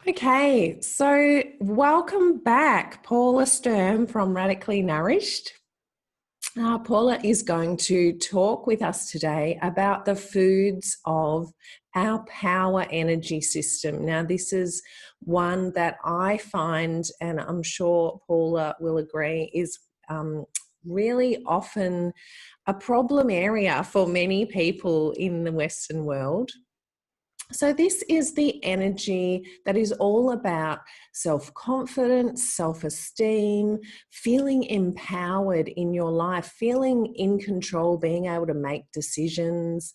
Okay, so welcome back, Paula Sturm from Radically Nourished. Paula is going to talk with us today about the foods of our power energy system. Now, this is one that I find, and I'm sure Paula will agree, is really often a problem area for many people in the Western world. So this is the energy that is all about self-confidence, self-esteem, feeling empowered in your life, feeling in control, being able to make decisions,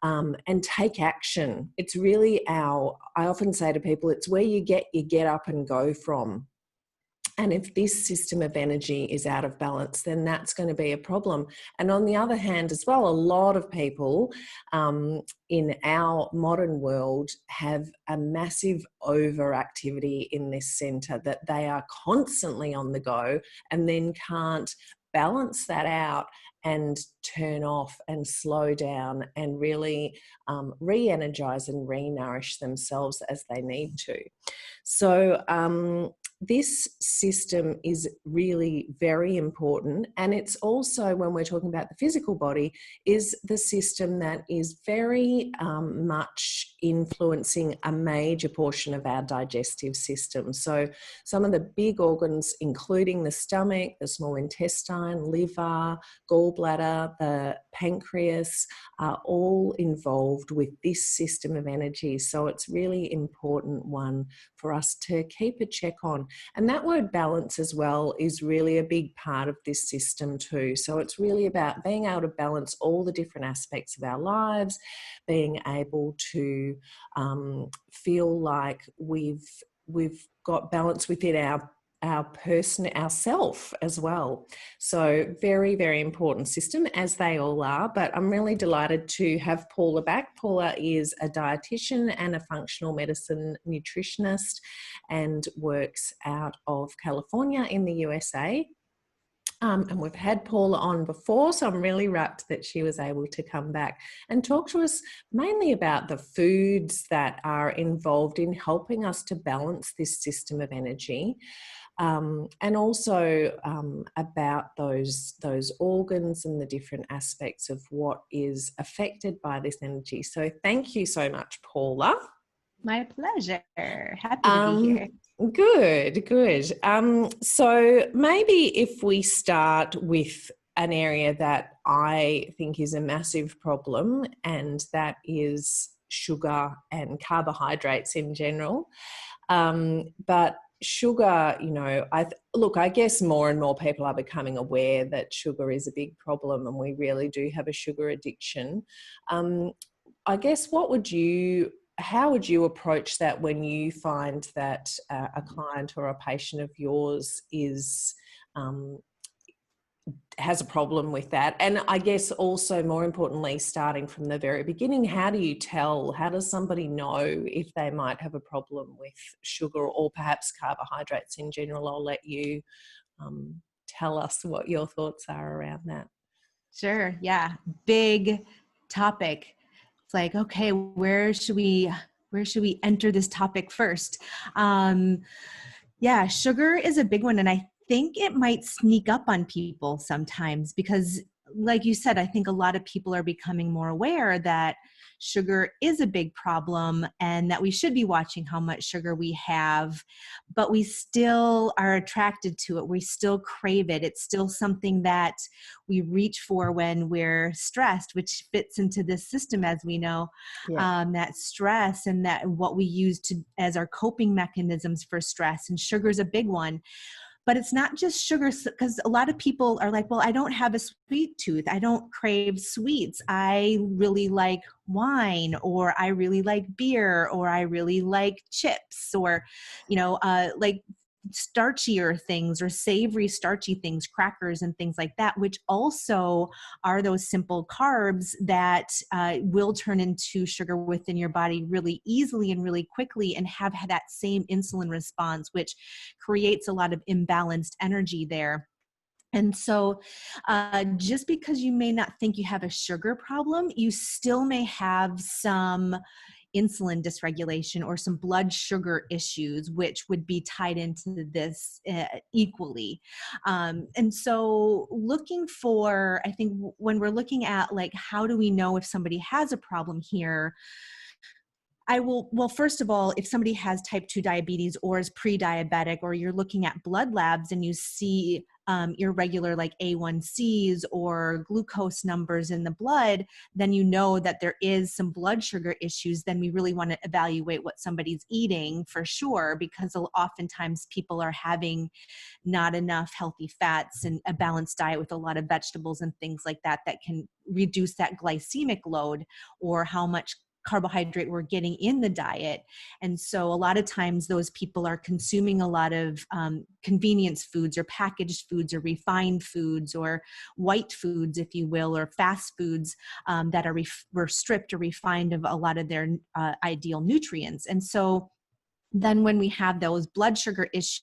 and take action. It's really I often say to people, it's where you get up and go from. And if this system of energy is out of balance, then that's going to be a problem. And on the other hand as well, a lot of people in our modern world have a massive overactivity in this center, that they are constantly on the go and then can't balance that out and turn off and slow down and really re-energize and re-nourish themselves as they need to. So this system is really very important, and it's also, when we're talking about the physical body, is the system that is very much influencing a major portion of our digestive system. So some of the big organs, including the stomach, the small intestine, liver, gallbladder, the pancreas, are all involved with this system of energy. So it's really important one for us to keep a check on. And that word balance as well is really a big part of this system too. So it's really about being able to balance all the different aspects of our lives, being able to feel like we've got balance within our person, ourself as well. So very, very important system, as they all are. But I'm really delighted to have Paula back. Paula is a dietitian and a functional medicine nutritionist and works out of California in the USA. And we've had Paula on before, so I'm really rapt that she was able to come back and talk to us mainly about the foods that are involved in helping us to balance this system of energy. And also about those organs and the different aspects of what is affected by this energy. So thank you so much, Paula. My pleasure. Happy to be here. Good. So maybe if we start with an area that I think is a massive problem, and that is sugar and carbohydrates in general. But sugar, I guess more and more people are becoming aware that sugar is a big problem, and we really do have a sugar addiction. I guess how would you approach that when you find that a client or a patient of yours has a problem with that? And I guess also, more importantly, starting from the very beginning, how does somebody know if they might have a problem with sugar or perhaps carbohydrates in general? I'll let you tell us what your thoughts are around that. Sure. Yeah. Big topic. It's like, okay, where should we enter this topic first? Yeah, sugar is a big one. And I think it might sneak up on people sometimes because, like you said, I think a lot of people are becoming more aware that sugar is a big problem and that we should be watching how much sugar we have, but we still are attracted to it. We still crave it. It's still something that we reach for when we're stressed, which fits into this system, as we know. Yeah. That stress and that what we use as our coping mechanisms for stress, and sugar is a big one. But it's not just sugar, because a lot of people are like, well, I don't have a sweet tooth. I don't crave sweets. I really like wine, or I really like beer, or I really like chips, or, like starchier things or savory starchy things, crackers and things like that, which also are those simple carbs that will turn into sugar within your body really easily and really quickly, and have that same insulin response, which creates a lot of imbalanced energy there. And so just because you may not think you have a sugar problem, you still may have some insulin dysregulation or some blood sugar issues, which would be tied into this equally. And so looking for, I think when we're looking at like, how do we know if somebody has a problem here? Well, first of all, if somebody has type 2 diabetes or is pre-diabetic, or you're looking at blood labs and you see irregular like A1Cs or glucose numbers in the blood, then you know that there is some blood sugar issues. Then we really want to evaluate what somebody's eating for sure, because oftentimes people are having not enough healthy fats and a balanced diet with a lot of vegetables and things like that, that can reduce that glycemic load or how much carbohydrate we're getting in the diet. And so a lot of times those people are consuming a lot of convenience foods or packaged foods or refined foods or white foods, if you will, or fast foods that are were stripped or refined of a lot of their ideal nutrients. And so then when we have those blood sugar issues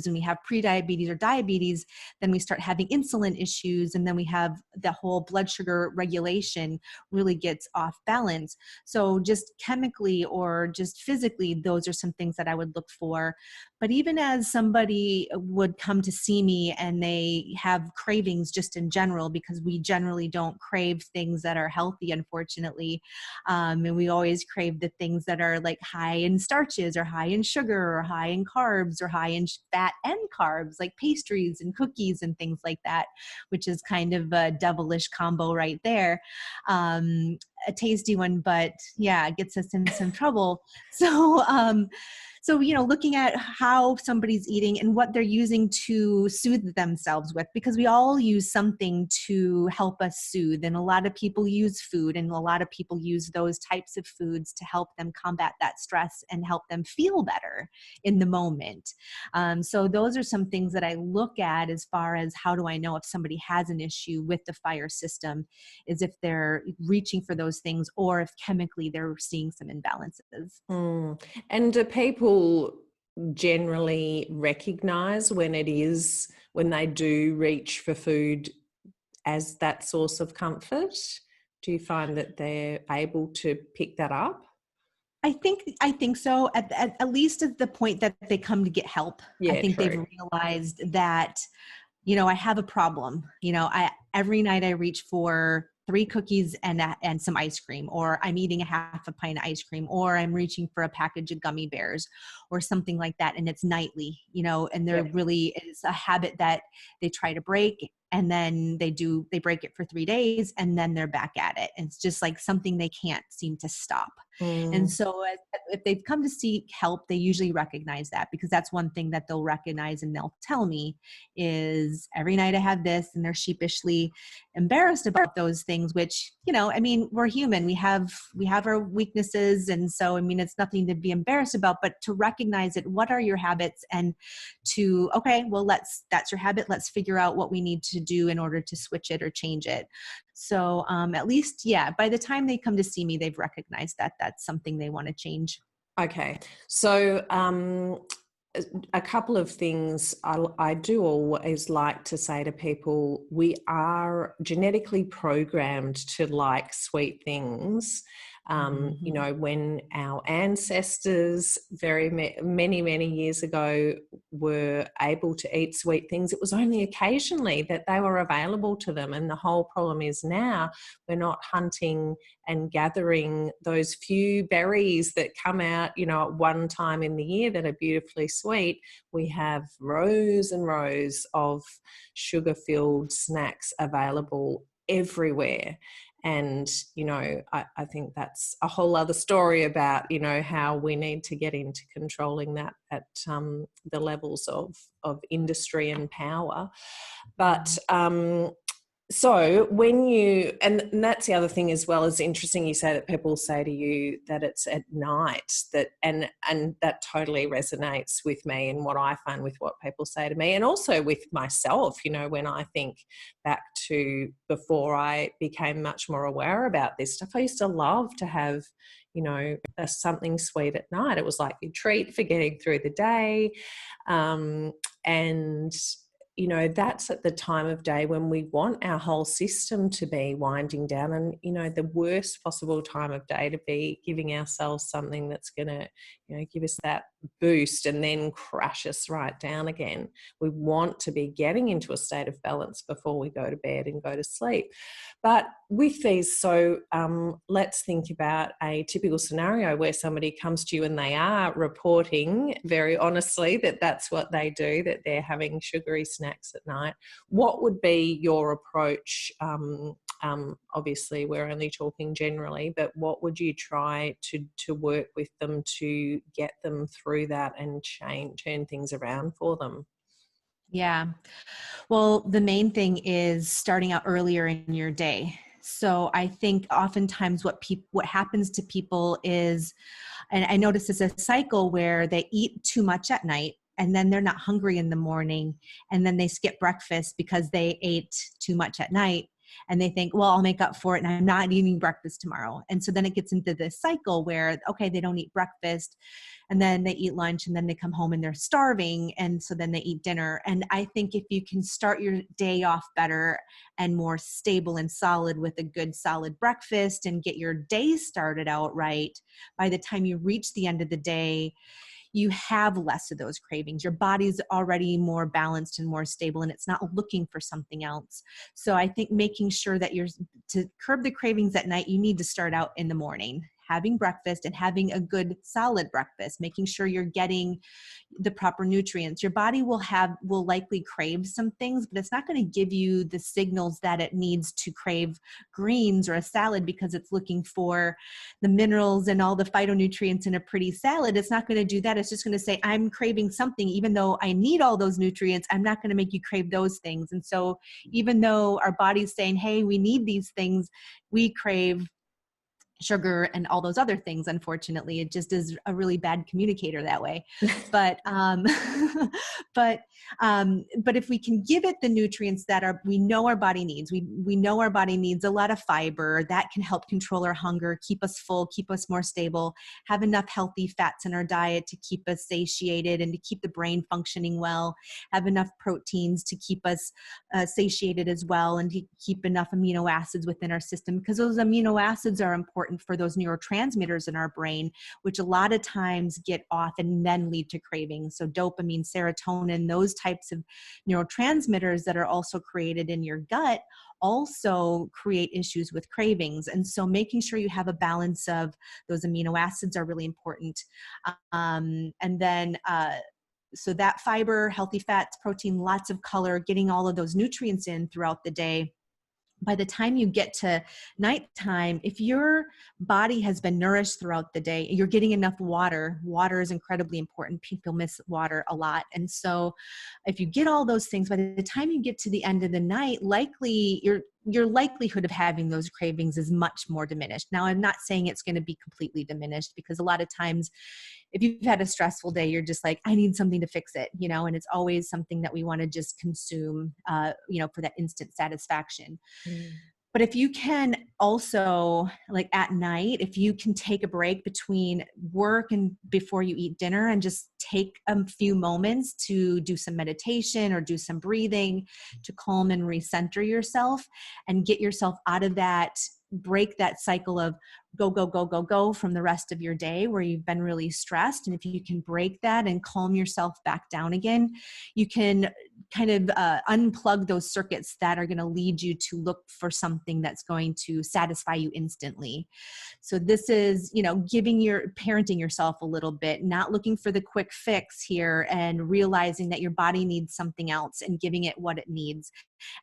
and we have prediabetes or diabetes, then we start having insulin issues, and then we have the whole blood sugar regulation really gets off balance. So just chemically or just physically, those are some things that I would look for. But even as somebody would come to see me and they have cravings just in general, because we generally don't crave things that are healthy, unfortunately. And we always crave the things that are like high in starches or high in sugar or high in carbs or high in fat and carbs, like pastries and cookies and things like that, which is kind of a devilish combo right there. A tasty one, but yeah, it gets us in some trouble. So, looking at how somebody's eating and what they're using to soothe themselves with, because we all use something to help us soothe. And a lot of people use food, and a lot of people use those types of foods to help them combat that stress and help them feel better in the moment. So those are some things that I look at as far as how do I know if somebody has an issue with the fire system, is if they're reaching for those things or if chemically they're seeing some imbalances. And do people generally recognize when they do reach for food as that source of comfort? Do you find that they're able to pick that up? I think so. At least at the point that they come to get help. Yeah, I think true. they've realized that, I have a problem. Every night I reach for 3 cookies and some ice cream, or I'm eating a half a pint of ice cream, or I'm reaching for a package of gummy bears or something like that. And it's nightly, and there really is a habit that they try to break, and then they break it for 3 days, and then they're back at it. And it's just like something they can't seem to stop. And so if they've come to seek help, they usually recognize that, because that's one thing that they'll recognize and they'll tell me is every night I have this, and they're sheepishly embarrassed about those things, which, we're human. We have our weaknesses. And so, it's nothing to be embarrassed about, but to recognize it. What are your habits? And to, okay, well, that's your habit. Let's figure out what we need to do in order to switch it or change it. So at least, by the time they come to see me, they've recognized that that's something they want to change. Okay. So a couple of things I do always like to say to people: we are genetically programmed to like sweet things. When our ancestors many years ago were able to eat sweet things, it was only occasionally that they were available to them. And the whole problem is now we're not hunting and gathering those few berries that come out, at one time in the year that are beautifully sweet. We have rows and rows of sugar-filled snacks available everywhere. And, I think that's a whole other story about, how we need to get into controlling that at the levels of industry and power. But so and that's the other thing as well, is interesting you say that people say to you that it's at night, and that totally resonates with me and what I find with what people say to me, and also with myself, when I think back to before I became much more aware about this stuff. I used to love to have, something sweet at night. It was like your treat for getting through the day. And you know, that's at the time of day when we want our whole system to be winding down, and, you know, the worst possible time of day to be giving ourselves something that's going to, you know, give us that boost and then crash us right down again. We want to be getting into a state of balance before we go to bed and go to sleep. But with these, so let's think about a typical scenario where somebody comes to you and they are reporting very honestly that that's what they do, that they're having sugary snacks at night. What would be your approach? Obviously, we're only talking generally, but what would you try to work with them to get them through that and turn things around for them? Yeah. Well, the main thing is starting out earlier in your day. So I think oftentimes what happens to people is, and I notice it's a cycle where they eat too much at night and then they're not hungry in the morning, and then they skip breakfast because they ate too much at night. And they think, well, I'll make up for it and I'm not eating breakfast tomorrow. And so then it gets into this cycle where, okay, they don't eat breakfast and then they eat lunch and then they come home and they're starving. And so then they eat dinner. And I think if you can start your day off better and more stable and solid with a good solid breakfast and get your day started out right, by the time you reach the end of the day, you have less of those cravings. Your body's already more balanced and more stable, and it's not looking for something else. So I think making sure that to curb the cravings at night, you need to start out in the morning, having breakfast and having a good solid breakfast, making sure you're getting the proper nutrients. Your body will likely crave some things, but it's not going to give you the signals that it needs to crave greens or a salad because it's looking for the minerals and all the phytonutrients in a pretty salad. It's not going to do that. It's just going to say, I'm craving something, even though I need all those nutrients, I'm not going to make you crave those things. And so even though our body's saying, hey, we need these things, we crave sugar and all those other things. Unfortunately, it just is a really bad communicator that way. But but if we can give it the nutrients that we know our body needs, we know our body needs a lot of fiber that can help control our hunger, keep us full, keep us more stable, have enough healthy fats in our diet to keep us satiated and to keep the brain functioning well, have enough proteins to keep us satiated as well, and to keep enough amino acids within our system, because those amino acids are important for those neurotransmitters in our brain, which a lot of times get off and then lead to cravings. So dopamine, serotonin, those types of neurotransmitters that are also created in your gut also create issues with cravings. And so making sure you have a balance of those amino acids are really important. And then so that fiber, healthy fats, protein, lots of color, getting all of those nutrients in throughout the day. By the time you get to nighttime, if your body has been nourished throughout the day, you're getting enough water. Water is incredibly important. People miss water a lot. And so if you get all those things, by the time you get to the end of the night, likely your likelihood of having those cravings is much more diminished. Now, I'm not saying it's going to be completely diminished, because a lot of times if you've had a stressful day, you're just like, I need something to fix it, and it's always something that we want to just consume, for that instant satisfaction. Mm. But if you can also, like at night, if you can take a break between work and before you eat dinner and just take a few moments to do some meditation or do some breathing to calm and recenter yourself and get yourself out of that, break that cycle of go, go, go, go, go from the rest of your day where you've been really stressed. And if you can break that and calm yourself back down again, you can kind of unplug those circuits that are going to lead you to look for something that's going to satisfy you instantly. So this is, parenting yourself a little bit, not looking for the quick fix here, and realizing that your body needs something else and giving it what it needs.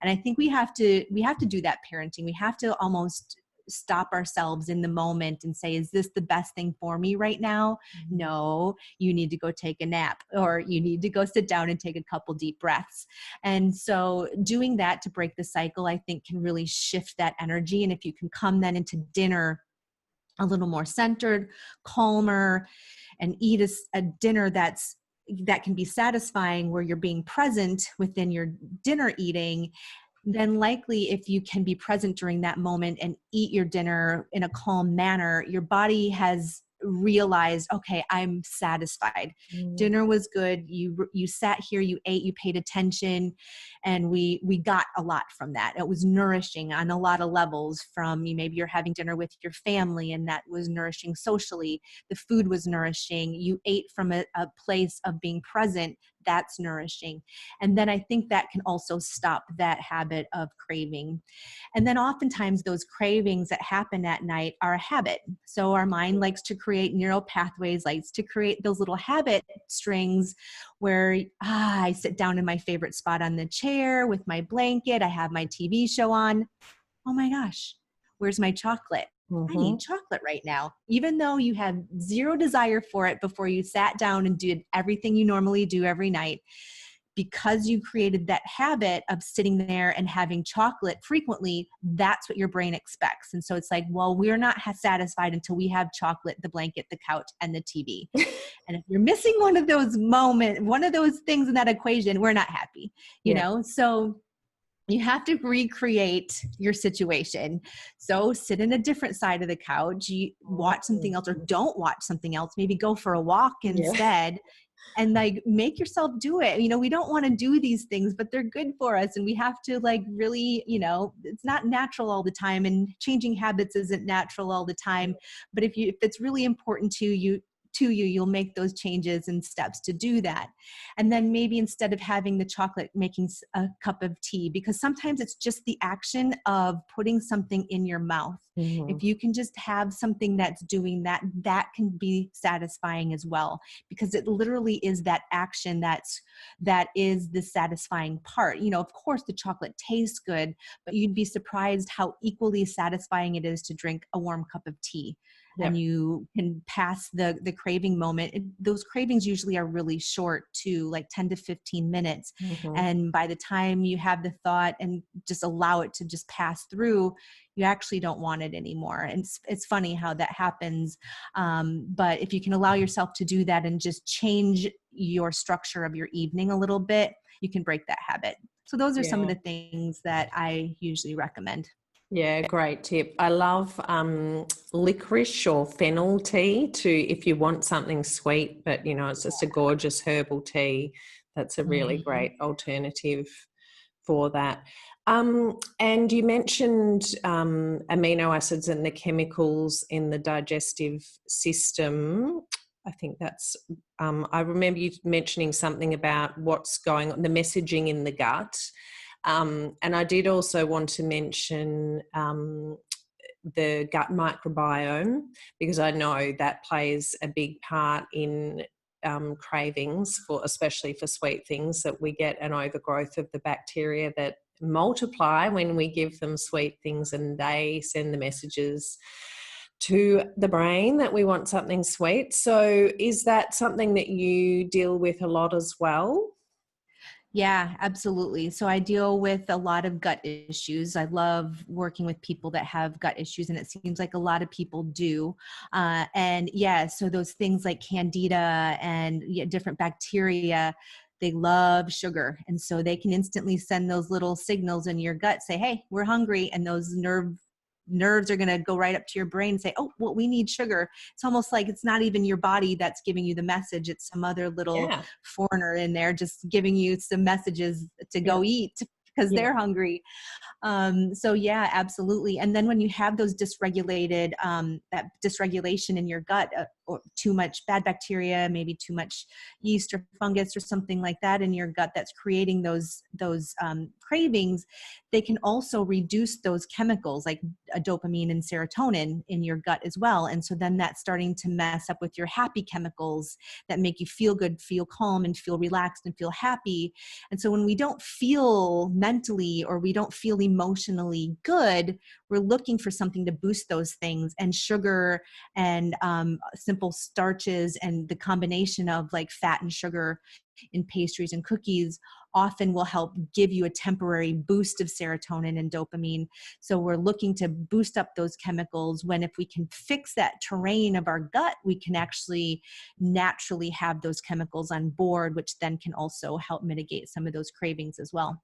And I think we have to do that parenting. We have to almost stop ourselves in the moment and say, is this the best thing for me right now? Mm-hmm. No, you need to go take a nap, or you need to go sit down and take a couple deep breaths. And so doing that to break the cycle, I think, can really shift that energy. And if you can come then into dinner a little more centered, calmer, and eat a dinner that can be satisfying, where you're being present within your dinner eating, then likely if you can be present during that moment and eat your dinner in a calm manner, your body has realized, okay, I'm satisfied. Dinner was good. You sat here, you ate, you paid attention, and we got a lot from that. It was nourishing on a lot of levels. From maybe you're having dinner with your family, and that was nourishing socially. The food was nourishing. You ate from a place of being present. That's nourishing. And then I think that can also stop that habit of craving. And then oftentimes those cravings that happen at night are a habit. So our mind likes to create neural pathways, likes to create those little habit strings where I sit down in my favorite spot on the chair with my blanket. I have my TV show on. Oh my gosh, where's my chocolate? I need chocolate right now. Even though you have zero desire for it before you sat down and did everything you normally do every night, because you created that habit of sitting there and having chocolate frequently, that's what your brain expects. And so it's like, well, we're not satisfied until we have chocolate, the blanket, the couch, and the TV. And if you're missing one of those moments, one of those things in that equation, we're not happy, you know? So you have to recreate your situation. So sit in a different side of the couch, you watch something else, or don't watch something else, maybe go for a walk instead. And like, make yourself do it. You know, we don't want to do these things, but they're good for us. And we have to like really, you know, it's not natural all the time, and changing habits isn't natural all the time. But if it's really important to you, you'll make those changes and steps to do that. And then maybe instead of having the chocolate, making a cup of tea, because sometimes it's just the action of putting something in your mouth. If you can just have something that's doing that, that can be satisfying as well, because it literally is that action that is the satisfying part. You know, of course the chocolate tastes good, but you'd be surprised how equally satisfying it is to drink a warm cup of tea. And you can pass the craving moment. Those cravings usually are really short too, like 10 to 15 minutes. And by the time you have the thought and just allow it to just pass through, you actually don't want it anymore. And it's funny how that happens. But if you can allow yourself to do that and just change your structure of your evening a little bit, you can break that habit. So those are some of the things that I usually recommend. Yeah, great tip. I love licorice or fennel tea too, if you want something sweet, but you know, it's just a gorgeous herbal tea. That's a really great alternative for that. And you mentioned amino acids and the chemicals in the digestive system. I think that's, I remember you mentioning something about what's going on, the messaging in the gut. And I did also want to mention the gut microbiome, because I know that plays a big part in cravings, especially for sweet things, that we get an overgrowth of the bacteria that multiply when we give them sweet things, and they send the messages to the brain that we want something sweet. So is that something that you deal with a lot as well? Yeah, absolutely. So I deal with a lot of gut issues. I love working with people that have gut issues, and it seems like a lot of people do. And yeah, so those things like candida and different bacteria, they love sugar. And so they can instantly send those little signals in your gut, say, hey, we're hungry. And those nerves are going to go right up to your brain and say, oh, well, we need sugar. It's almost like it's not even your body that's giving you the message. It's some other little foreigner in there just giving you some messages to go eat because they're hungry. So yeah, absolutely. And then when you have those dysregulated, that dysregulation in your gut, or too much bad bacteria, maybe too much yeast or fungus or something like that in your gut that's creating those cravings, they can also reduce those chemicals like dopamine and serotonin in your gut as well. And so then that's starting to mess up with your happy chemicals that make you feel good, feel calm, and feel relaxed and feel happy. And so when we don't feel mentally or we don't feel emotionally good, we're looking for something to boost those things. And sugar and simple starches and the combination of like fat and sugar in pastries and cookies often will help give you a temporary boost of serotonin and dopamine. So we're looking to boost up those chemicals, when if we can fix that terrain of our gut, we can actually naturally have those chemicals on board, which then can also help mitigate some of those cravings as well.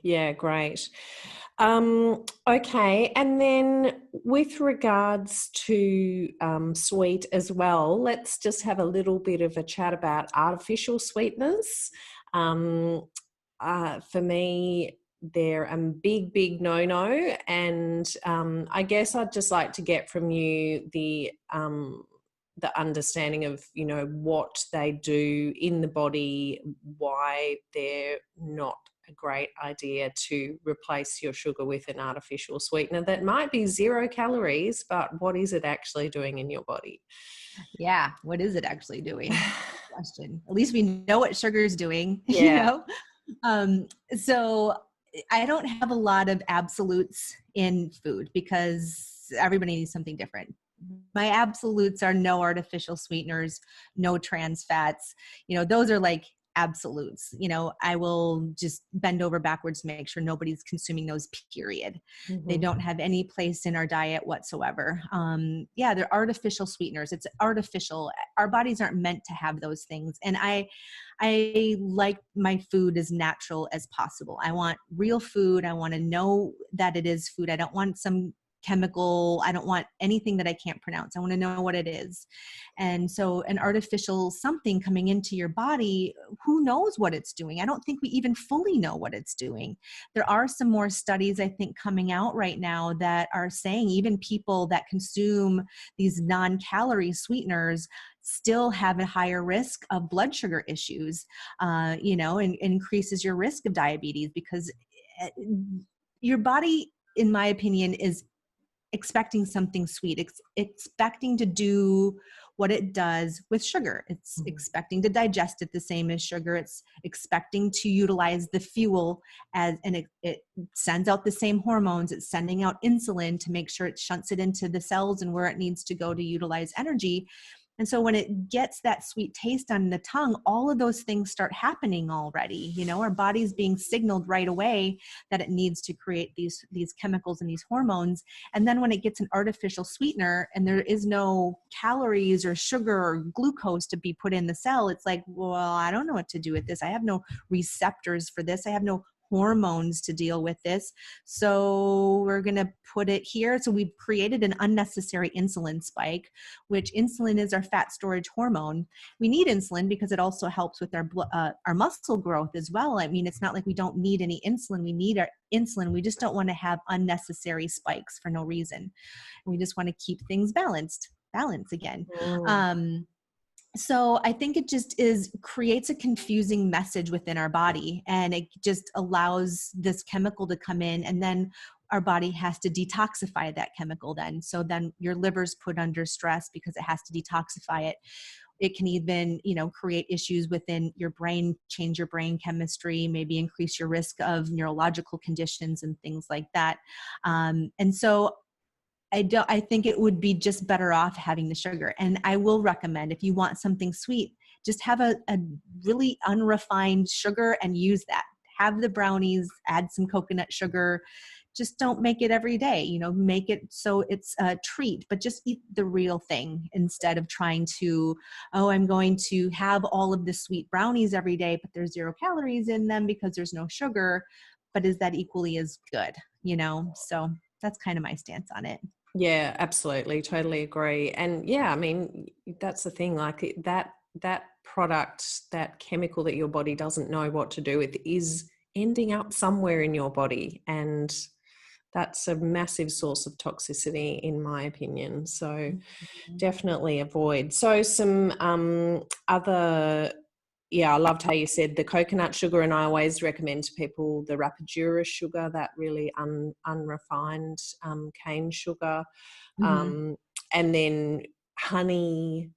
Yeah, great. Okay. And then with regards to sweet as well, let's just have a little bit of a chat about artificial sweeteners. For me, they're a big no-no, and I guess I'd just like to get from you the understanding of, you know, what they do in the body, why they're not a great idea to replace your sugar with an artificial sweetener that might be 0 calories, but what is it actually doing in your body? Yeah. What is it actually doing? Question. At least we know what sugar is doing, Yeah. So I don't have a lot of absolutes in food because everybody needs something different. My absolutes are no artificial sweeteners, no trans fats. Those are like absolutes. I will just bend over backwards to make sure nobody's consuming those, period. They don't have any place in our diet whatsoever. They're artificial sweeteners. It's artificial. Our bodies aren't meant to have those things. And I like my food as natural as possible. I want real food. I want to know that it is food. I don't want some chemical. I don't want anything that I can't pronounce. I want to know what it is. And so an artificial something coming into your body, who knows what it's doing? I don't think we even fully know what it's doing. There are some more studies, I think, coming out right now that are saying even people that consume these non-calorie sweeteners still have a higher risk of blood sugar issues, and increases your risk of diabetes, because your body, in my opinion, is expecting something sweet, expecting to do what it does with sugar. It's expecting to digest it the same as sugar. It's expecting to utilize the fuel and it sends out the same hormones. It's sending out insulin to make sure it shunts it into the cells and where it needs to go to utilize energy. And so when it gets that sweet taste on the tongue, all of those things start happening already. Our body's being signaled right away that it needs to create these chemicals and these hormones. And then when it gets an artificial sweetener and there is no calories or sugar or glucose to be put in the cell, it's like, well, I don't know what to do with this. I have no receptors for this. I have no hormones to deal with this. So we're going to put it here. So we've created an unnecessary insulin spike, which insulin is our fat storage hormone. We need insulin because it also helps with our muscle growth as well. I mean, it's not like we don't need any insulin. We need our insulin. We just don't want to have unnecessary spikes for no reason. We just want to keep things balance again. So I think it just creates a confusing message within our body, and it just allows this chemical to come in, and then our body has to detoxify that chemical then. So then your liver's put under stress because it has to detoxify it. It can even, create issues within your brain, change your brain chemistry, maybe increase your risk of neurological conditions and things like that. And so I think it would be just better off having the sugar. And I will recommend, if you want something sweet, just have a really unrefined sugar and use that. Have the brownies, add some coconut sugar. Just don't make it every day, make it so it's a treat, but just eat the real thing instead of trying to, I'm going to have all of the sweet brownies every day, but there's 0 calories in them because there's no sugar. But is that equally as good? So that's kind of my stance on it. Yeah, absolutely. Totally agree. And yeah, I mean, that's the thing, like that product, that chemical that your body doesn't know what to do with is ending up somewhere in your body. And that's a massive source of toxicity, in my opinion. So definitely avoid. So some other, I loved how you said the coconut sugar, and I always recommend to people the Rapadura sugar, that really unrefined cane sugar, and then honey,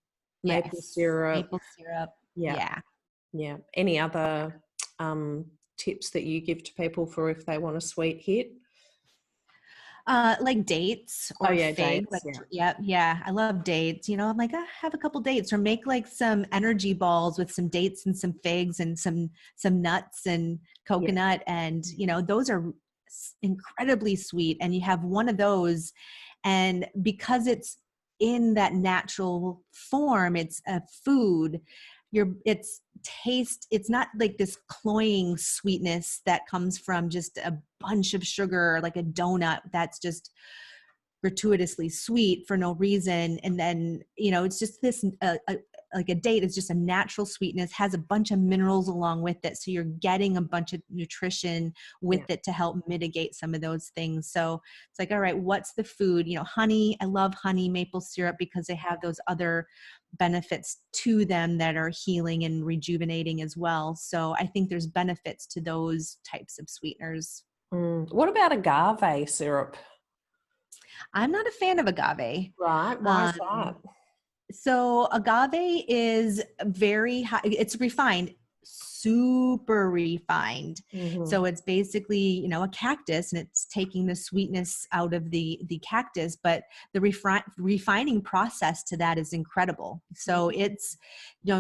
maple syrup. Maple syrup. Yeah. Any other tips that you give to people for if they want a sweet hit? Like dates or figs. Dates, I love dates. I'm like, have a couple dates, or make like some energy balls with some dates and some figs and some nuts and coconut. And, those are incredibly sweet. And you have one of those, and because it's in that natural form, it's a food, it's not like this cloying sweetness that comes from just a bunch of sugar, like a donut that's just gratuitously sweet for no reason. And then, it's just this, like a date is just a natural sweetness, has a bunch of minerals along with it. So you're getting a bunch of nutrition with it to help mitigate some of those things. So it's like, all right, what's the food? Honey, I love honey, maple syrup, because they have those other benefits to them that are healing and rejuvenating as well. So I think there's benefits to those types of sweeteners. What about agave syrup? I'm not a fan of agave. Right. Why is that? So agave is very high, it's refined, super refined. So it's basically, a cactus, and it's taking the sweetness out of the cactus, but the refining process to that is incredible. So it's,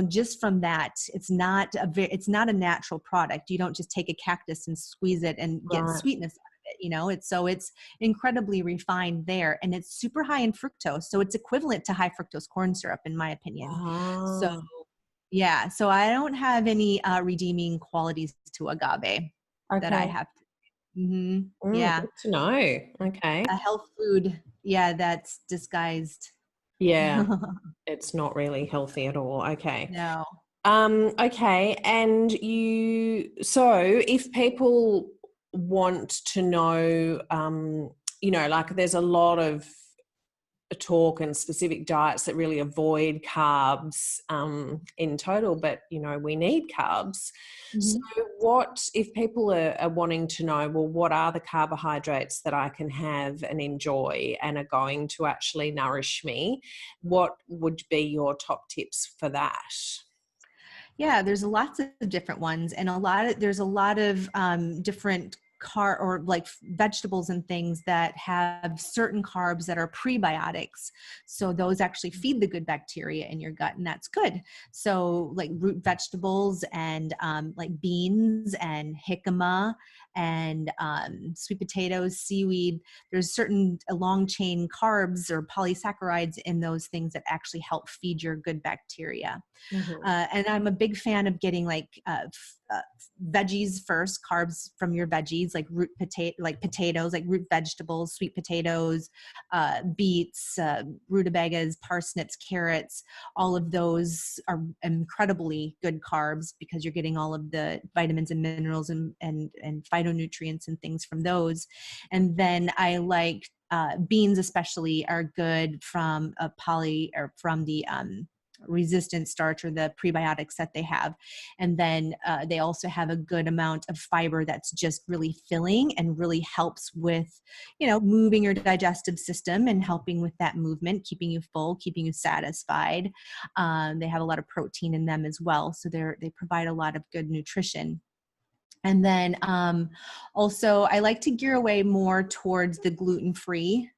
just from that, it's not a natural product. You don't just take a cactus and squeeze it and get sweetness out of it. It's incredibly refined there, and it's super high in fructose. So it's equivalent to high fructose corn syrup, in my opinion. So yeah, so I don't have any redeeming qualities to agave that I have to. Yeah. Good to know. Okay. A health food. Yeah, that's disguised. Yeah. It's not really healthy at all. Okay. No. Okay. And so if people want to know, like there's a lot of talk and specific diets that really avoid carbs in total, but we need carbs. So what if people are wanting to know, well, what are the carbohydrates that I can have and enjoy and are going to actually nourish me? What would be your top tips for that? Yeah, there's lots of different ones, and there's a lot of different or like vegetables and things that have certain carbs that are prebiotics. So those actually feed the good bacteria in your gut, and that's good. So like root vegetables and like beans and jicama and sweet potatoes, seaweed. There's certain long chain carbs or polysaccharides in those things that actually help feed your good bacteria. And I'm a big fan of getting like veggies first, carbs from your veggies, like potatoes, like root vegetables, sweet potatoes, beets, rutabagas, parsnips, carrots. All of those are incredibly good carbs because you're getting all of the vitamins and minerals and phytonutrients and things from those. And then I like beans especially are good from from the resistant starch or the prebiotics that they have. And then they also have a good amount of fiber that's just really filling and really helps with, moving your digestive system and helping with that movement, keeping you full, keeping you satisfied. They have a lot of protein in them as well. So they provide a lot of good nutrition. And then also I like to gear away more towards the gluten-free,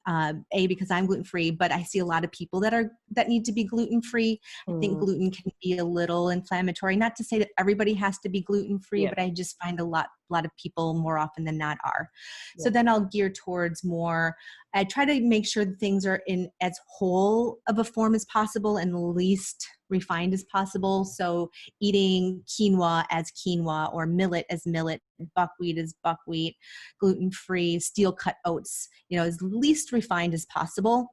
because I'm gluten-free, but I see a lot of people that need to be gluten-free. I think gluten can be a little inflammatory. Not to say that everybody has to be gluten-free, but I just find a lot of people more often than not are. So then I'll gear towards more, I try to make sure that things are in as whole of a form as possible and least refined as possible. So eating quinoa as quinoa or millet as millet, buckwheat as buckwheat, gluten-free, steel cut oats, as least refined as possible.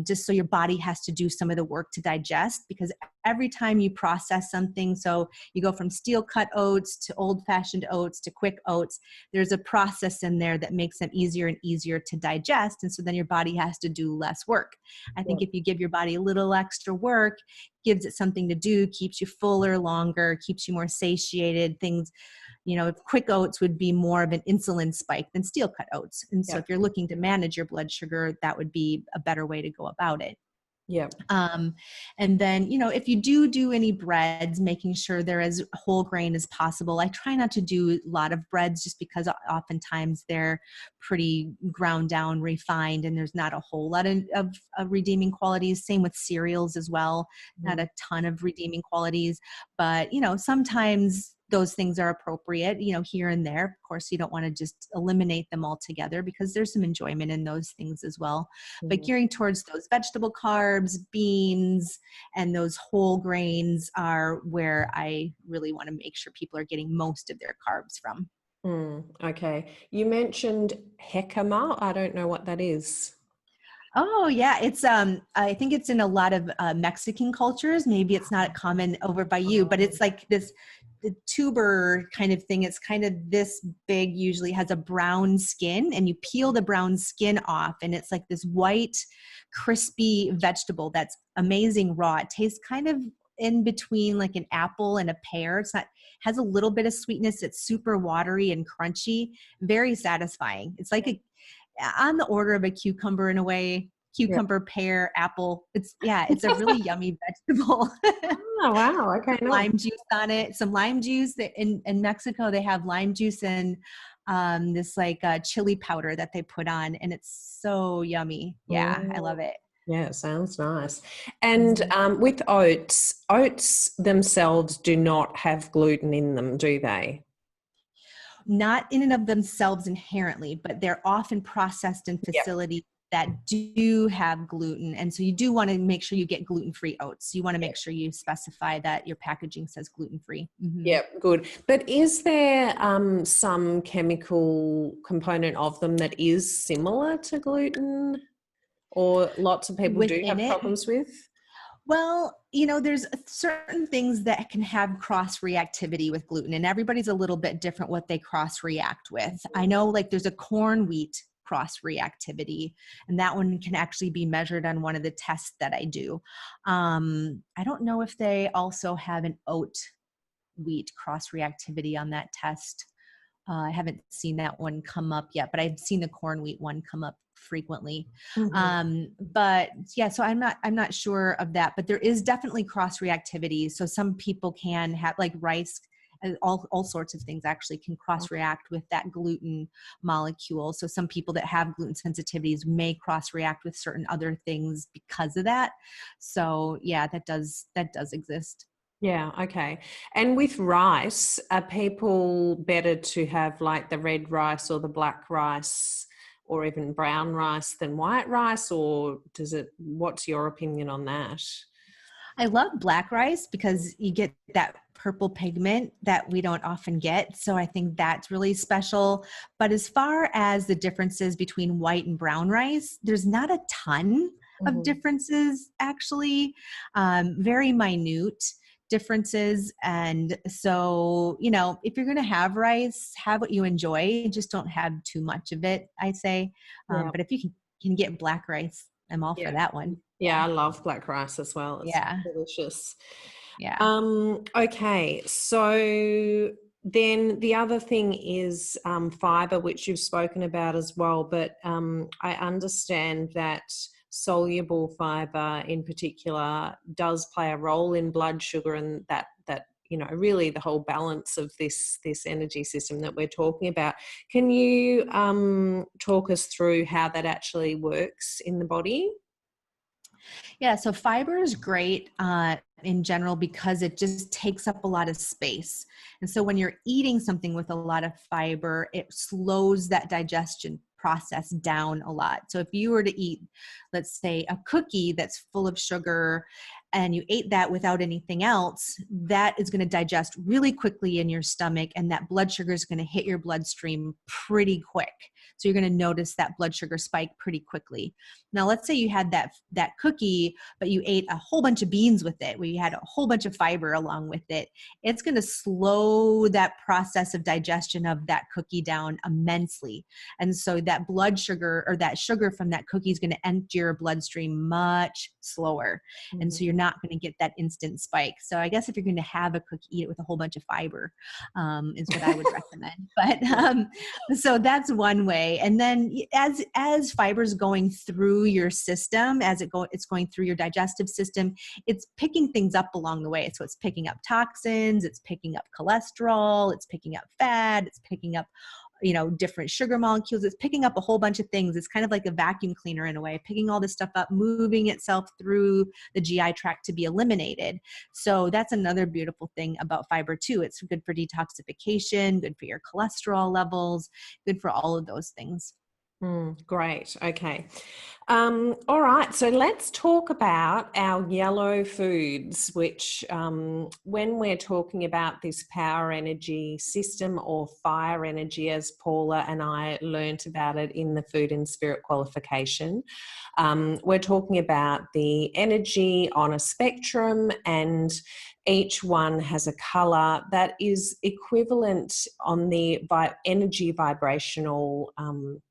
Just so your body has to do some of the work to digest, because every time you process something, so you go from steel cut oats to old fashioned oats to quick oats, there's a process in there that makes them easier and easier to digest. And so then your body has to do less work. I think if you give your body a little extra work, gives it something to do, keeps you fuller longer, keeps you more satiated, things, quick oats would be more of an insulin spike than steel cut oats. And so if you're looking to manage your blood sugar, that would be a better way to go about it. Yeah. And then, if you do any breads, making sure they're as whole grain as possible. I try not to do a lot of breads just because oftentimes they're pretty ground down, refined, and there's not a whole lot of redeeming qualities. Same with cereals as well. Not a ton of redeeming qualities, but, sometimes those things are appropriate, here and there. Of course, you don't want to just eliminate them altogether because there's some enjoyment in those things as well. But gearing towards those vegetable carbs, beans, and those whole grains are where I really want to make sure people are getting most of their carbs from. Okay. You mentioned jicama. I don't know what that is. Oh yeah, it's I think it's in a lot of Mexican cultures. Maybe it's not common over by you, but it's like this the tuber kind of thing. It's kind of this big, usually has a brown skin, and you peel the brown skin off, and it's like this white, crispy vegetable that's amazing raw. It tastes kind of in between like an apple and a pear. It's not has a little bit of sweetness. It's super watery and crunchy, very satisfying. It's like a on the order of a cucumber in a way, Yeah. cucumber, pear, apple. It's a really yummy vegetable. Oh, wow. Okay, nice. Lime juice on it, some lime juice. In Mexico, they have lime juice and this like chili powder that they put on, and it's so yummy. Yeah, I Mm, love it. yeah, it sounds nice. And Mhm. with oats, oats themselves do not have gluten in them, do they? Not in and of themselves inherently, but they're often processed in Yeah. facilities that do have gluten. And so you do want to make sure you get gluten-free oats. You want to make sure you specify that your packaging says gluten-free. Mm-hmm. Yeah, good. But is there some chemical component of them that is similar to gluten, or lots of people do Within have it, problems with? well, there's certain things that can have cross reactivity with gluten, and everybody's a little bit different what they cross react with. I know like there's a corn wheat cross reactivity, and that one can actually be measured on one of the tests that I do. I don't know if they also have an oat wheat cross reactivity on that test. I haven't seen that one come up yet, but I've seen the corn wheat one come up frequently. Mhm. But yeah, so I'm not sure of that, but there is definitely cross reactivity. So some people can have like rice, and all sorts of things actually can cross react with that gluten molecule. So some people that have gluten sensitivities may cross react with certain other things because of that. So yeah, that does exist. Yeah, okay. And with rice, are people better to have like the red rice or the black rice or even brown rice than white rice, or what's your opinion on that? I love black rice because you get that purple pigment that we don't often get. So I think that's really special. But as far as the differences between white and brown rice, there's not a ton of Mhm. differences actually, very minute differences. And so, if you're going to have rice, have what you enjoy, just don't have too much of it, I say. Yeah, But if you can get black rice, I'm all for yeah. that one. Yeah, I love black rice as well. It's Yeah. delicious. Yeah. Okay, so then the other thing is fiber, which you've spoken about as well, but I understand that soluble fiber in particular does play a role in blood sugar, and that really the whole balance of this energy system that we're talking about. Can you talk us through how that actually works in the body? Yeah, so fiber is great in general because it just takes up a lot of space. And so when you're eating something with a lot of fiber, it slows that digestion process down a lot. So if you were to eat, let's say, a cookie that's full of sugar and you ate that without anything else, that is going to digest really quickly in your stomach, and that blood sugar is going to hit your bloodstream pretty quick. So you're going to notice that blood sugar spike pretty quickly. Now, let's say you had that cookie, but you ate a whole bunch of beans with it, where you had a whole bunch of fiber along with it. It's going to slow that process of digestion of that cookie down immensely. And so that blood sugar, or that sugar from that cookie, is going to enter your bloodstream much slower. And so you're not going to get that instant spike. So I guess if you're going to have a cookie, eat it with a whole bunch of fiber, is what I would recommend. But so that's one way. And then as fiber's going through your system, it's going through your digestive system, it's picking things up along the way. So it's picking up toxins, it's picking up cholesterol, it's picking up fat, it's picking up different sugar molecules. It's picking up a whole bunch of things. It's kind of like a vacuum cleaner in a way, picking all this stuff up, moving itself through the GI tract to be eliminated. So that's another beautiful thing about fiber too. It's good for detoxification, good for your cholesterol levels, good for all of those things. Great. Okay. All right. So let's talk about our yellow foods, which, when we're talking about this power energy system or fire energy, as Paula and I learnt about it in the food and spirit qualification, we're talking about the energy on a spectrum, and each one has a color that is equivalent on the energy vibrational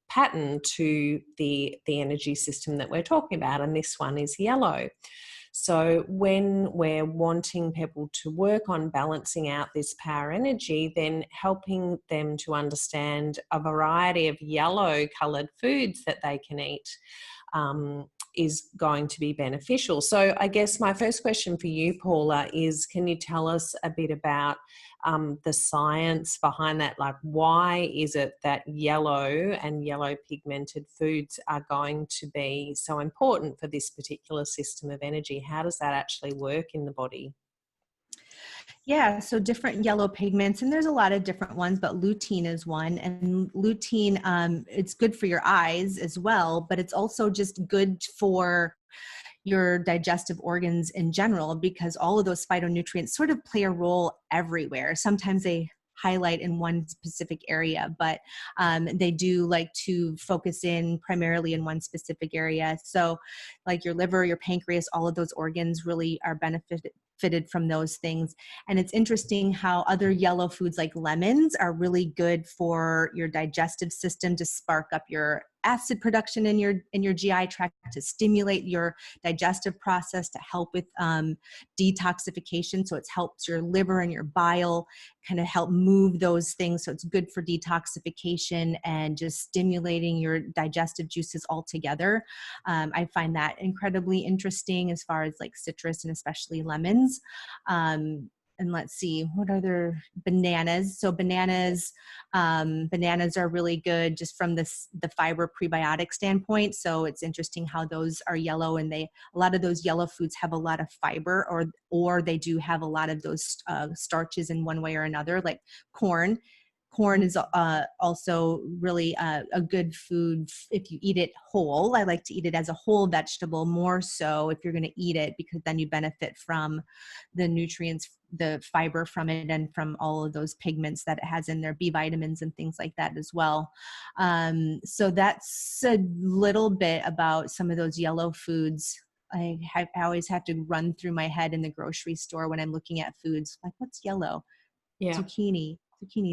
pattern to the energy system that we're talking about, and this one is yellow. So when we're wanting people to work on balancing out this power energy, then helping them to understand a variety of yellow colored foods that they can eat is going to be beneficial. So I guess my first question for you, Paula, is can you tell us a bit about the science behind that? Like, why is it that yellow and yellow pigmented foods are going to be so important for this particular system of energy? How does that actually work in the body? Yeah, so different yellow pigments, and there's a lot of different ones, but lutein is one. And lutein, it's good for your eyes as well, but it's also just good for your digestive organs in general, because all of those phytonutrients sort of play a role everywhere. Sometimes they highlight in one specific area, but they do like to focus in primarily in one specific area. So like your liver, your pancreas, all of those organs really are benefited from those things. And it's interesting how other yellow foods like lemons are really good for your digestive system, to spark up your acid production in your GI tract, to stimulate your digestive process, to help with detoxification. So it helps your liver and your bile kind of help move those things. So it's good for detoxification and just stimulating your digestive juices altogether. I find that incredibly interesting as far as like citrus and especially lemons. And let's see, what other bananas? So bananas are really good just from the fiber prebiotic standpoint. So it's interesting how those are yellow, and a lot of those yellow foods have a lot of fiber, or they do have a lot of those starches in one way or another, like corn. Corn is also really a good food if you eat it whole. I like to eat it as a whole vegetable more so if you're going to eat it, because then you benefit from the nutrients, the fiber from it, and from all of those pigments that it has in there, B vitamins and things like that as well. So that's a little bit about some of those yellow foods. I always have to run through my head in the grocery store when I'm looking at foods, like what's yellow? Yeah. Zucchini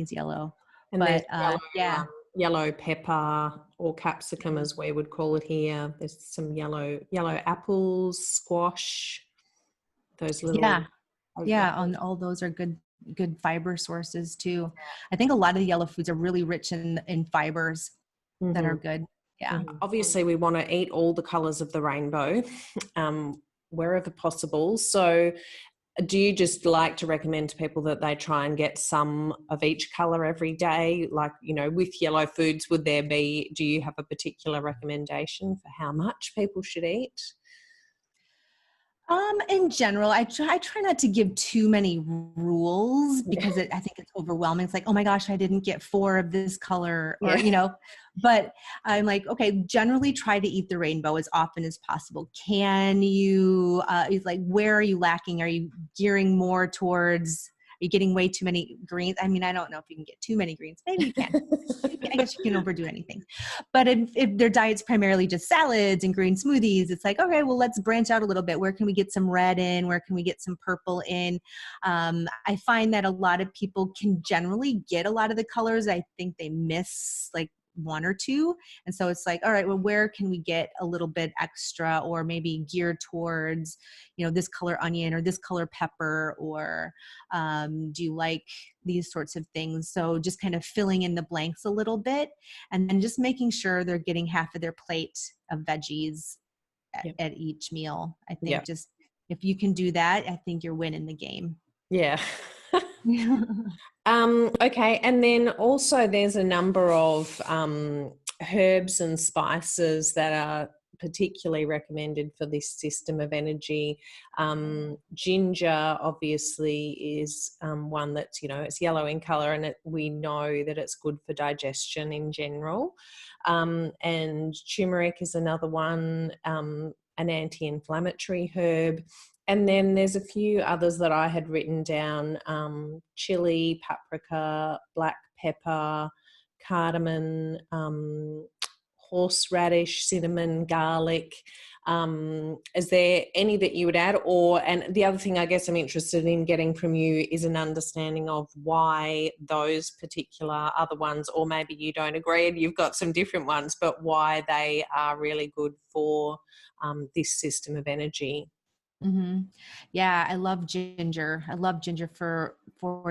is yellow. And But there's yeah, yellow pepper, or capsicum as we would call it here. There's some yellow apples, squash, those little. yeah, on all those are good fiber sources too. I think a lot of the yellow foods are really rich in fibers that are good. Yeah. Obviously, we want to eat all the colors of the rainbow, wherever possible. So do you just like to recommend to people that they try and get some of each color every day? Like, with yellow foods, do you have a particular recommendation for how much people should eat? In general, I try not to give too many rules, because I think it's overwhelming. It's like, oh my gosh, I didn't get 4 of this color, or, but I'm like, okay, generally try to eat the rainbow as often as possible. Can you, it's like, where are you lacking? Are you gearing more towards, are you getting way too many greens? I mean, I don't know if you can get too many greens. Maybe you can. I guess you can overdo anything. But if their diet's primarily just salads and green smoothies, it's like, okay, well, let's branch out a little bit. Where can we get some red in? Where can we get some purple in? I find that a lot of people can generally get a lot of the colors. I think they miss like 1 or 2. And so it's like, all right, well, where can we get a little bit extra, or maybe geared towards, this color onion or this color pepper, or do you like these sorts of things? So just kind of filling in the blanks a little bit, and then just making sure they're getting half of their plate of veggies at each meal. I think just if you can do that, I think you're winning the game. Yeah. Okay. And then also there's a number of herbs and spices that are particularly recommended for this system of energy. Ginger obviously is one that's, it's yellow in color, and we know that it's good for digestion in general. And turmeric is another one, an anti-inflammatory herb. And then there's a few others that I had written down: chili, paprika, black pepper, cardamom, horseradish, cinnamon, garlic. Is there any that you would add? And the other thing I guess I'm interested in getting from you is an understanding of why those particular other ones, or maybe you don't agree and you've got some different ones, but why they are really good for this system of energy. Mm-hmm. Yeah, I love ginger. I love ginger for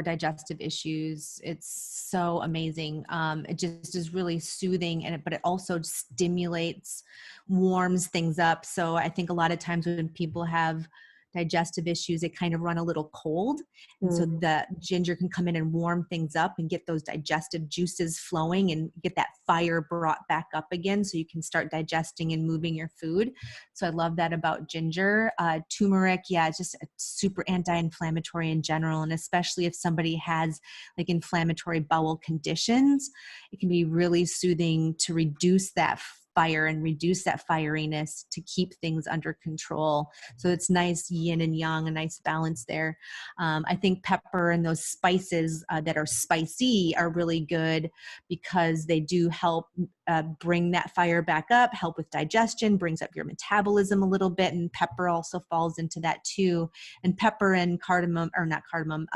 digestive issues. It's so amazing. It just is really soothing, but it also stimulates, warms things up. So I think a lot of times when people have digestive issues, they kind of run a little cold. And so the ginger can come in and warm things up and get those digestive juices flowing and get that fire brought back up again, so you can start digesting and moving your food. So I love that about ginger. Turmeric, yeah, it's just super anti-inflammatory in general. And especially if somebody has like inflammatory bowel conditions, it can be really soothing to reduce that fire and reduce that fieriness to keep things under control. So it's nice yin and yang, a nice balance there. I think pepper and those spices that are spicy are really good because they do help bring that fire back up, help with digestion, brings up your metabolism a little bit, and pepper also falls into that too. And pepper and cardamom, or not cardamom,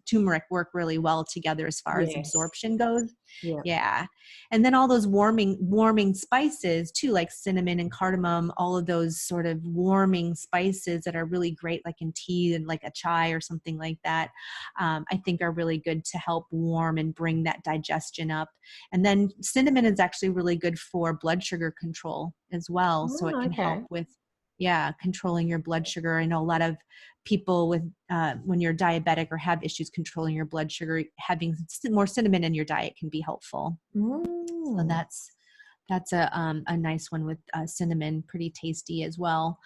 turmeric work really well together as far as absorption goes. Yeah. And then all those warming spices too, like cinnamon and cardamom, all of those sort of warming spices that are really great, like in tea and like a chai or something like that, I think are really good to help warm and bring that digestion up. And then cinnamon is actually really good for blood sugar control as well. So it can help with controlling your blood sugar. I know a lot of people with when you're diabetic or have issues controlling your blood sugar, having more cinnamon in your diet can be helpful. So that's a nice one with cinnamon, pretty tasty as well.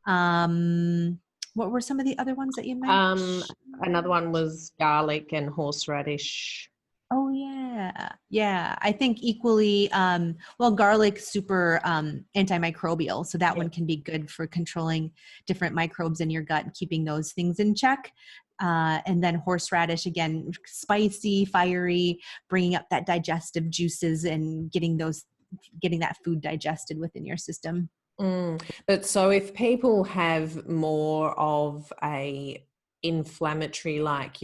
What were some of the other ones that you mentioned? Another one was garlic and horseradish. Oh yeah. Yeah. I think equally, garlic, super antimicrobial. So that one can be good for controlling different microbes in your gut and keeping those things in check. And then horseradish, again, spicy, fiery, bringing up that digestive juices and getting that food digested within your system. But so if people have more of a inflammatory, like,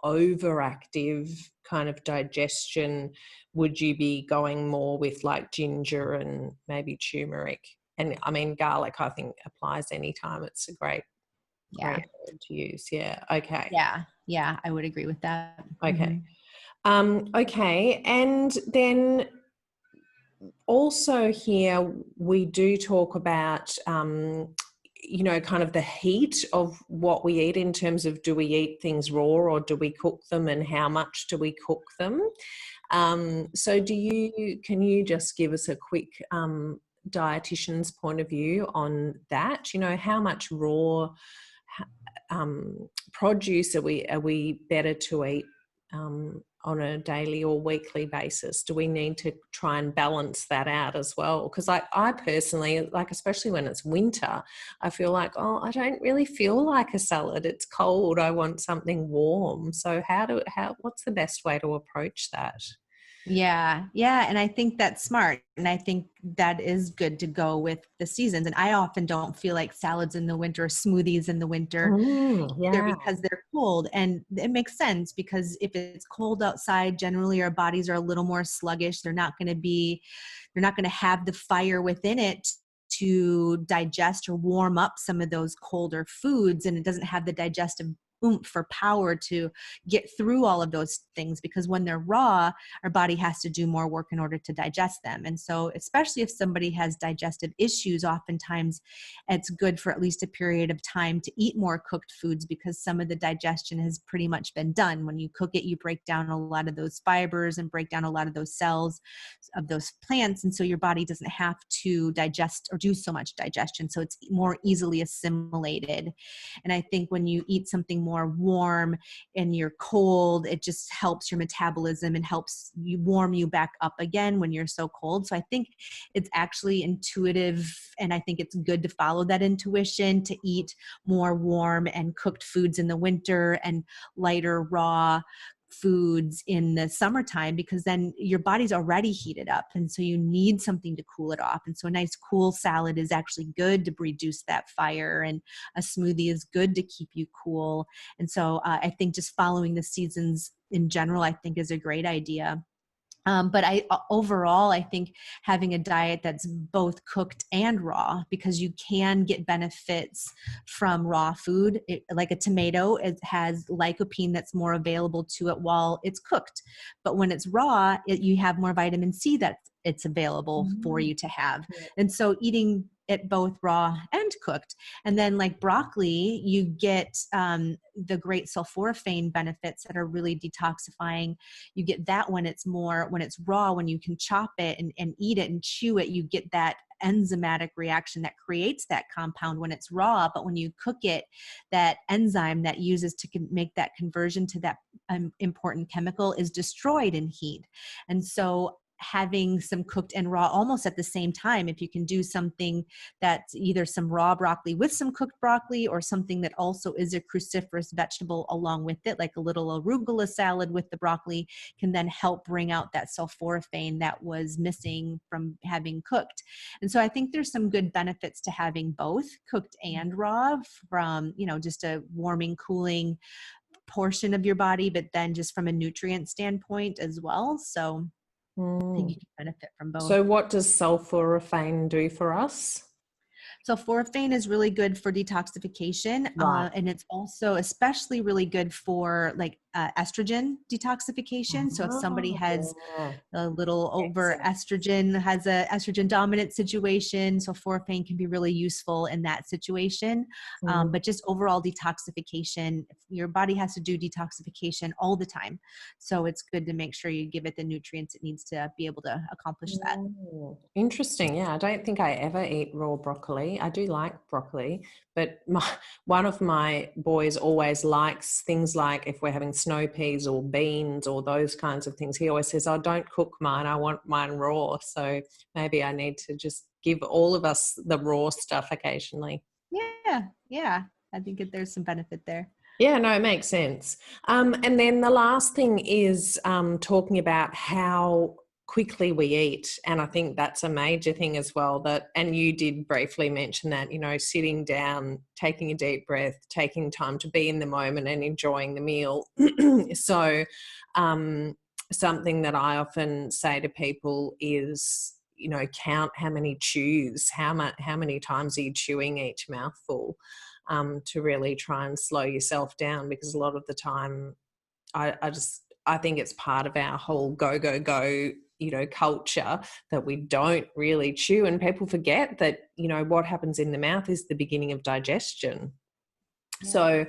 overactive kind of digestion, would you be going more with like ginger and maybe turmeric? And I mean, garlic, I think, applies anytime. It's a great herb to use. Yeah. Okay. Yeah. I would agree with that. Okay. Okay. And then also here we do talk about kind of the heat of what we eat, in terms of, do we eat things raw or do we cook them, and how much do we cook them? So can you just give us a quick dietitian's point of view on that? How much raw produce are we better to eat on a daily or weekly basis? Do we need to try and balance that out as well? Because I personally, like, especially when it's winter, I feel like, I don't really feel like a salad. It's cold. I want something warm. So what's the best way to approach that? Yeah. And I think that's smart. And I think that is good to go with the seasons. And I often don't feel like salads in the winter, or smoothies in the winter, either because they're cold. And it makes sense, because if it's cold outside, generally our bodies are a little more sluggish. They're not going to have the fire within it to digest or warm up some of those colder foods, and it doesn't have the digestive oomph or power to get through all of those things, because when they're raw, our body has to do more work in order to digest them. And so especially if somebody has digestive issues, oftentimes it's good for at least a period of time to eat more cooked foods, because some of the digestion has pretty much been done. When you cook it, you break down a lot of those fibers and break down a lot of those cells of those plants. And so your body doesn't have to digest or do so much digestion. So it's more easily assimilated. And I think when you eat something more warm and you're cold, it just helps your metabolism and helps you warm you back up again when you're so cold. So I think it's actually intuitive, and I think it's good to follow that intuition, to eat more warm and cooked foods in the winter and lighter raw foods in the summertime, because then your body's already heated up, and so you need something to cool it off. And so a nice cool salad is actually good to reduce that fire, and a smoothie is good to keep you cool. And so I think just following the seasons in general, I think, is a great idea. But overall, I think having a diet that's both cooked and raw, because you can get benefits from raw food. Like a tomato, it has lycopene that's more available to it while it's cooked. But when it's raw, you have more vitamin C that it's available for you to have. And so eating it both raw and cooked. And then like broccoli, you get the great sulforaphane benefits that are really detoxifying. You get that when it's raw, when you can chop it and eat it and chew it, you get that enzymatic reaction that creates that compound when it's raw. But when you cook it, that enzyme that uses to make that conversion to that important chemical is destroyed in heat. And so having some cooked and raw almost at the same time, if you can do something that's either some raw broccoli with some cooked broccoli, or something that also is a cruciferous vegetable along with it, like a little arugula salad with the broccoli, can then help bring out that sulforaphane that was missing from having cooked. And so I think there's some good benefits to having both cooked and raw, from, just a warming, cooling portion of your body, but then just from a nutrient standpoint as well. So I think you can benefit from both. So what does sulforaphane do for us? Sulforaphane is really good for detoxification, Right. and it's also especially really good for like estrogen detoxification. So if somebody has a little over estrogen, has a estrogen dominant situation, sulforaphane can be really useful in that situation. But just overall detoxification, your body has to do detoxification all the time. So it's good to make sure you give it the nutrients it needs to be able to accomplish that. Interesting. Yeah, I don't think I ever eat raw broccoli. I do like broccoli, but one of my boys always likes things like, if we're having snow peas or beans or those kinds of things, he always says, "Oh, don't cook mine. I want mine raw." So maybe I need to just give all of us the raw stuff occasionally. Yeah. I think there's some benefit there. Yeah, no, it makes sense. And then the last thing is talking about how quickly we eat. And I think that's a major thing as well, and you did briefly mention that, sitting down, taking a deep breath, taking time to be in the moment and enjoying the meal. So something that I often say to people is, count how many chews, how many times are you chewing each mouthful, to really try and slow yourself down, because a lot of the time I think it's part of our whole go, culture that we don't really chew, and people forget that, what happens in the mouth is the beginning of digestion. Yeah. So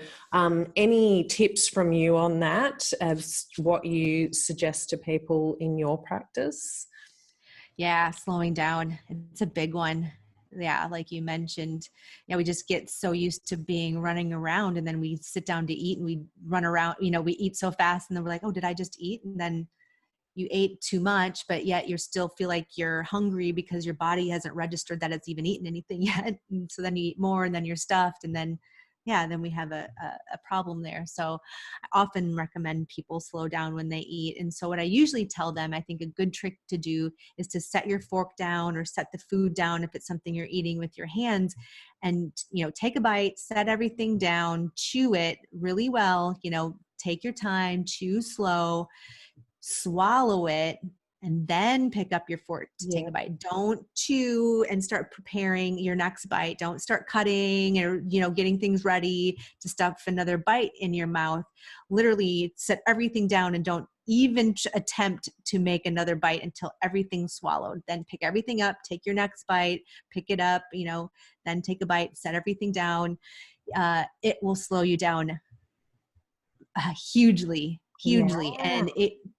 any tips from you on that, as what you suggest to people in your practice? Yeah, slowing down. It's a big one. Yeah, like you mentioned, we just get so used to running around, and then we sit down to eat and we run around, we eat so fast, and then we're like, oh, did I just eat? And then you ate too much, but yet you still feel like you're hungry because your body hasn't registered that it's even eaten anything yet. And so then you eat more, and then you're stuffed, and then we have a problem there. So I often recommend people slow down when they eat. And so what I usually tell them, I think a good trick to do is to set your fork down, or set the food down if it's something you're eating with your hands, and, take a bite, set everything down, chew it really well, take your time, chew slow, swallow it, and then pick up your fork to take a bite. Don't chew and start preparing your next bite. Don't start cutting or, getting things ready to stuff another bite in your mouth. Literally set everything down and don't even attempt to make another bite until everything's swallowed. Then pick everything up, take your next bite, pick it up, then take a bite, set everything down. It will slow you down hugely. And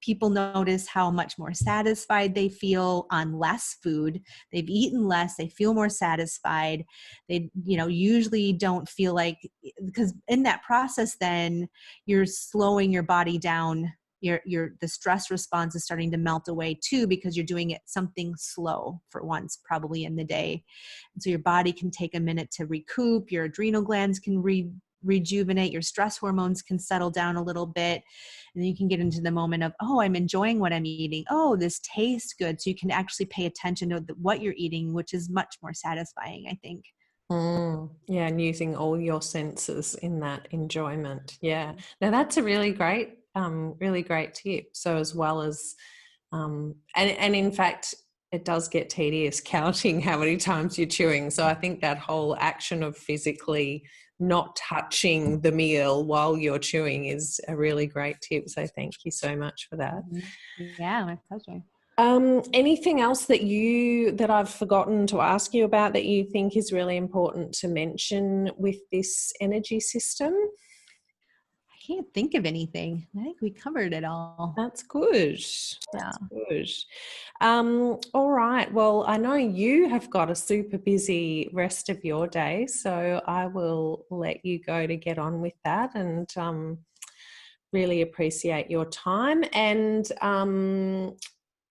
people notice how much more satisfied they feel on less food. They've eaten less, they feel more satisfied. They usually don't feel like, because in that process then you're slowing your body down. The stress response is starting to melt away too, because you're doing it something slow for once probably in the day. And so your body can take a minute to recoup, your adrenal glands can rejuvenate, your stress hormones can settle down a little bit, and then you can get into the moment of, oh, I'm enjoying what I'm eating. Oh, this tastes good. So you can actually pay attention to what you're eating, which is much more satisfying, I think. Yeah, and using all your senses in that enjoyment. Yeah. Now that's a really great tip. So as well as, and in fact, it does get tedious counting how many times you're chewing. So I think that whole action of physically not touching the meal while you're chewing is a really great tip. So thank you so much for that. Yeah, my pleasure. Anything else that I've forgotten to ask you about that you think is really important to mention with this energy system? I can't think of anything. I think we covered it all. That's good. That's good. All right. Well, I know you have got a super busy rest of your day, so I will let you go to get on with that, and really appreciate your time. And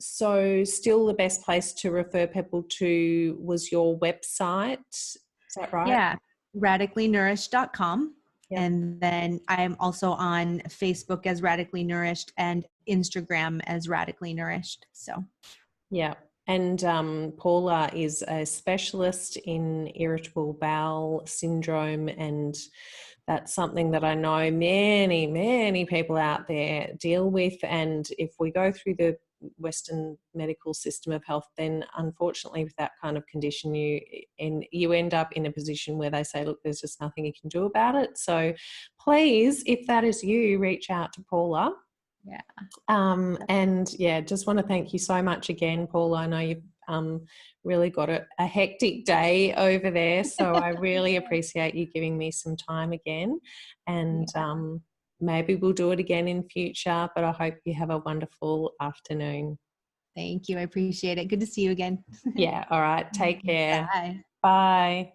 so still the best place to refer people to was your website. Is that right? Yeah, radicallynourished.com. Yep. And then I'm also on Facebook as Radically Nourished and Instagram as Radically Nourished. So, yeah. And Paula is a specialist in irritable bowel syndrome, and that's something that I know many, many people out there deal with. And if we go through the Western medical system of health, then unfortunately with that kind of condition you end up in a position where they say, look, there's just nothing you can do about it. So please, if that is you, reach out to Paula. And just want to thank you so much again, Paula. I know you've really got a hectic day over there, so I really appreciate you giving me some time again, and maybe we'll do it again in future, but I hope you have a wonderful afternoon. Thank you. I appreciate it. Good to see you again. Yeah. All right. Take care. Bye. Bye.